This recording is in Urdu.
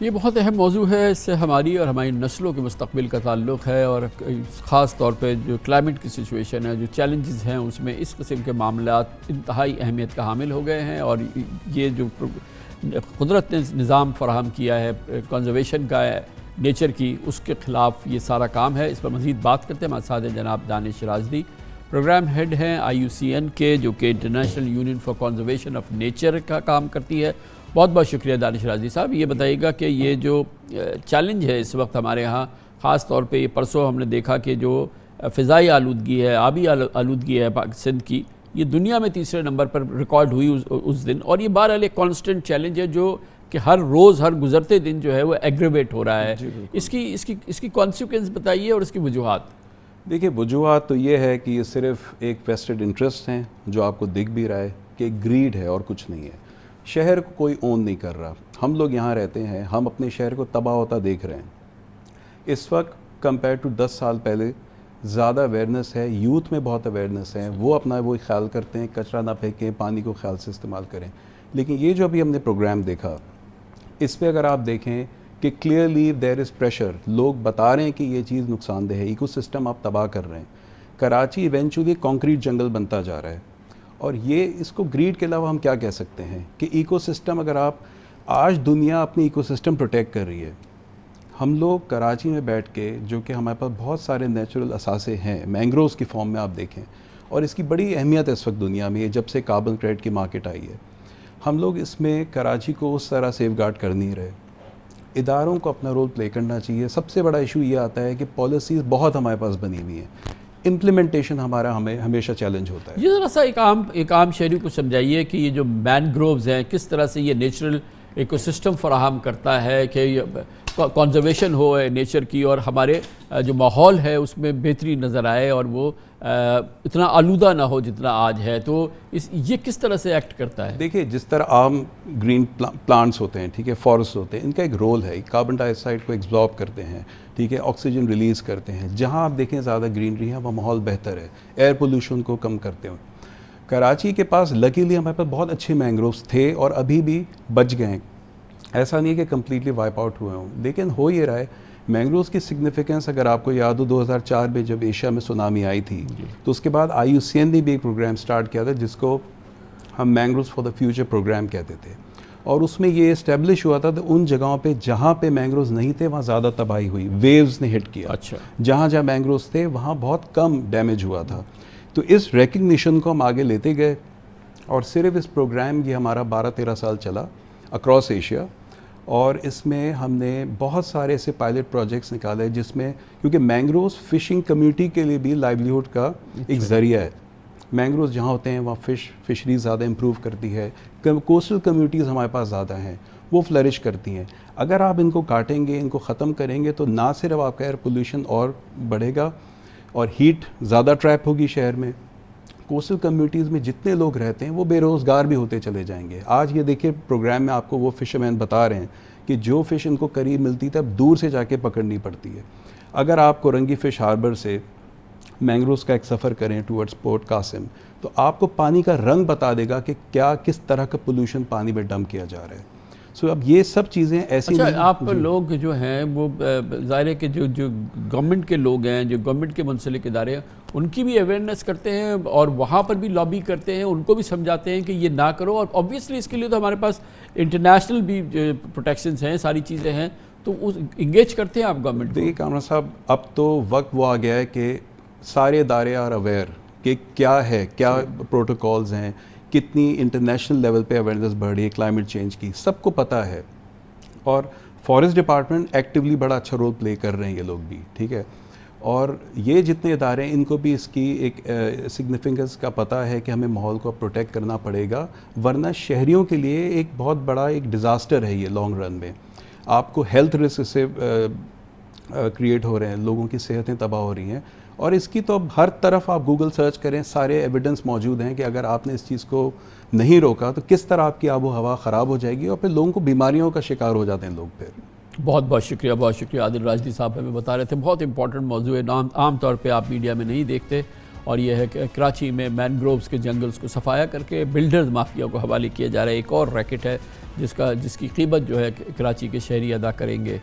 یہ بہت اہم موضوع ہے، اس سے ہماری اور ہماری نسلوں کے مستقبل کا تعلق ہے، اور خاص طور پہ جو کلائمیٹ کی سچویشن ہے، جو چیلنجز ہیں، اس میں اس قسم کے معاملات انتہائی اہمیت کا حامل ہو گئے ہیں۔ اور یہ جو قدرت نے نظام فراہم کیا ہے کنزرویشن کا، نیچر کی، اس کے خلاف یہ سارا کام ہے۔ اس پر مزید بات کرتے ہیں ہمارے ساتھ جناب دانش راشدی، پروگرام ہیڈ ہیں IUCN کے، جو کہ international union for conservation of nature کا کام کرتی ہے۔ بہت بہت شکریہ دانش راشدی صاحب۔ یہ بتائیے گا کہ یہ جو چیلنج ہے اس وقت ہمارے ہاں، خاص طور پہ یہ پرسوں ہم نے دیکھا کہ جو فضائی آلودگی ہے، آبی آلودگی ہے سندھ کی، یہ دنیا میں تیسرے نمبر پر ریکارڈ ہوئی اس دن، اور یہ بہرحال ایک کانسٹنٹ چیلنج ہے جو کہ ہر روز، ہر گزرتے دن جو ہے وہ ایگریویٹ ہو رہا ہے۔ اس کی کانسیکوینس بتائیے اور اس کی وجوہات۔ دیکھیے، وجوہات تو یہ ہے کہ یہ صرف ایک ویسٹڈ انٹرسٹ ہیں جو آپ کو دکھ بھی رہا ہے کہ گریڈ ہے اور کچھ نہیں ہے۔ شہر کو کوئی اون نہیں کر رہا، ہم لوگ یہاں رہتے ہیں، ہم اپنے شہر کو تباہ ہوتا دیکھ رہے ہیں۔ اس وقت کمپیئر ٹو 10 سال پہلے زیادہ اویئرنیس ہے، یوتھ میں بہت اویئرنیس ہے، وہ اپنا وہ خیال کرتے ہیں، کچرا نہ پھینکیں، پانی کو خیال سے استعمال کریں۔ لیکن یہ جو ابھی ہم نے پروگرام دیکھا، اس پہ اگر آپ دیکھیں کہ کلیئرلی دیر از پریشر، لوگ بتا رہے ہیں کہ یہ چیز نقصان دہ ہے، ایکو سسٹم آپ تباہ کر رہے ہیں۔ کراچی ایونچولی کانکریٹ جنگل بنتا جا رہا ہے، اور یہ اس کو گریڈ کے علاوہ ہم کیا کہہ سکتے ہیں کہ ایکو سسٹم، اگر آپ آج دنیا اپنی ایکو سسٹم پروٹیکٹ کر رہی ہے، ہم لوگ کراچی میں بیٹھ کے، جو کہ ہمارے پاس بہت سارے نیچرل اثاثے ہیں، مینگروز کی فارم میں آپ دیکھیں، اور اس کی بڑی اہمیت ہے اس وقت دنیا میں، جب سے کاربن کریڈٹ کی مارکیٹ آئی ہے، ہم لوگ اس میں کراچی کو اس طرح سیف گارڈ کر نہیں رہے۔ اداروں کو اپنا رول پلے کرنا چاہیے۔ سب سے بڑا ایشو یہ آتا ہے کہ پالیسیز بہت ہمارے پاس بنی ہوئی ہیں، امپلیمنٹیشن ہمارا ہمیں ہمیشہ چیلنج ہوتا ہے۔ یہ ذرا سا ایک عام شہری کو سمجھائیے کہ یہ جو مینگرووز ہیں، کس طرح سے یہ نیچرل ایکو سسٹم فراہم کرتا ہے کہ کنزرویشن ہو نیچر کی، اور ہمارے جو ماحول ہے اس میں بہتری نظر آئے، اور وہ اتنا آلودہ نہ ہو جتنا آج ہے۔ تو یہ کس طرح سے ایکٹ کرتا ہے؟ دیکھیے، جس طرح عام گرین پلانٹس ہوتے ہیں، ٹھیک ہے، فارسٹ ہوتے ہیں، ان کا ایک رول ہے، کاربن ڈائی آکسائڈ کو ایبزارب کرتے ہیں، ٹھیک ہے، آکسیجن ریلیز کرتے ہیں۔ جہاں آپ دیکھیں زیادہ گرینری ہے، وہ ماحول بہتر ہے، ایئر پولوشن کو کم کرتے ہیں۔ کراچی کے پاس لکیلی ہمارے پاس بہت اچھے مینگرووز تھے اور ابھی بھی بچ گئے ہیں، ایسا نہیں ہے کہ کمپلیٹلی وائپ آؤٹ ہوئے ہوں، لیکن ہو یہ رہا ہے۔ مینگرووز کی سگنیفیکنس اگر آپ کو یاد ہو، 2004 میں جب ایشیا میں سونامی آئی تھی، تو اس کے بعد IUCN نے بھی ایک پروگرام سٹارٹ کیا تھا جس کو ہم mangroves for the future programme کہتے تھے، اور اس میں یہ اسٹیبلش ہوا تھا کہ ان جگہوں پہ جہاں پہ مینگرووز نہیں تھے وہاں زیادہ تباہی ہوئی، ویوز نے ہٹ کیا۔ اچھا، جہاں جہاں مینگرووز تھے وہاں بہت کم ڈیمیج ہوا تھا۔ تو اس ریکگنیشن کو ہم آگے لیتے گئے، اور صرف اس پروگرام یہ ہمارا 12-13 سال چلا اکراس ایشیا، اور اس میں ہم نے بہت سارے ایسے پائلٹ پروجیکٹس نکالے جس میں، کیونکہ مینگرووز فشنگ کمیونٹی کے لیے بھی لائیولیہوڈ کا ایک ذریعہ ہے۔ مینگرووز جہاں ہوتے ہیں وہاں فشریز زیادہ امپروو کرتی ہے، کوسٹل کمیونٹیز ہمارے پاس زیادہ ہیں، وہ فلرش کرتی ہیں۔ اگر آپ ان کو کاٹیں گے، ان کو ختم کریں گے، تو نہ صرف آپ کا ایئر پولوشن اور بڑھے گا، اور ہیٹ زیادہ ٹریپ ہوگی شہر میں، کوسٹل کمیونٹیز میں جتنے لوگ رہتے ہیں وہ بے روزگار بھی ہوتے چلے جائیں گے۔ آج یہ دیکھیں پروگرام میں آپ کو وہ فشرمین بتا رہے ہیں کہ جو فش ان کو قریب ملتی تھی اب دور سے جا کے پکڑنی پڑتی ہے۔ اگر آپ کو رنگی فش ہاربر سے مینگرووز کا ایک سفر کریں ٹورڈز پورٹ قاسم، تو آپ کو پانی کا رنگ بتا دے گا کہ کس طرح کا پولوشن پانی میں ڈمپ کیا جا رہا ہے۔ سو اب یہ سب چیزیں ایسی اچھا، آپ لوگ جو ہیں وہ ظاہر ہے کہ جو گورنمنٹ کے لوگ ہیں، جو گورنمنٹ کے منسلک ادارے ہیں، ان کی بھی اویئرنیس کرتے ہیں اور وہاں پر بھی لابی کرتے ہیں، ان کو بھی سمجھاتے ہیں کہ یہ نہ کرو، اور آبویسلی اس کے لیے تو ہمارے پاس انٹرنیشنل بھی پروٹیکشنز ہیں، ساری چیزیں ہیں، تو انگیج کرتے ہیں آپ گورنمنٹ کو؟ دیکھیے کامران صاحب، اب تو وقت وہ آ گیا ہے کہ سارے ادارے آر اویئر کہ کیا ہے، کیا پروٹوکولز ہیں، کتنی انٹرنیشنل لیول پہ اویئرنیس بڑھ رہی ہے کلائمیٹ چینج کی، سب کو پتہ ہے، اور فارسٹ ڈپارٹمنٹ ایکٹیولی بڑا اچھا رول پلے کر رہے ہیں یہ لوگ بھی، ٹھیک ہے، اور یہ جتنے ادارے ہیں ان کو بھی اس کی ایک سگنیفیکنس کا پتہ ہے کہ ہمیں ماحول کو پروٹیکٹ کرنا پڑے گا، ورنہ شہریوں کے لیے ایک بہت بڑا ایک ڈیزاسٹر ہے یہ لانگ رن میں۔ آپ کو ہیلتھ رسک سے کریٹ ہو رہے ہیں، لوگوں کی صحتیں تباہ ہو رہی ہیں، اور اس کی تو اب ہر طرف آپ گوگل سرچ کریں، سارے ایویڈنس موجود ہیں کہ اگر آپ نے اس چیز کو نہیں روکا تو کس طرح آپ کی آب و ہوا خراب ہو جائے گی، اور پھر لوگوں کو بیماریوں کا شکار ہو جاتے ہیں لوگ پھر۔ بہت بہت شکریہ عادل راشدی صاحب ہمیں بتا رہے تھے، بہت امپورٹنٹ موضوع ہے، عام طور پہ آپ میڈیا میں نہیں دیکھتے، اور یہ ہے کہ کراچی میں مینگرووز کے جنگلز کو صفایا کر کے بلڈرز مافیا کو حوالے کیا جا رہا ہے. ایک اور ریکٹ ہے جس کی قیمت جو ہے کراچی کے شہری ادا کریں گے.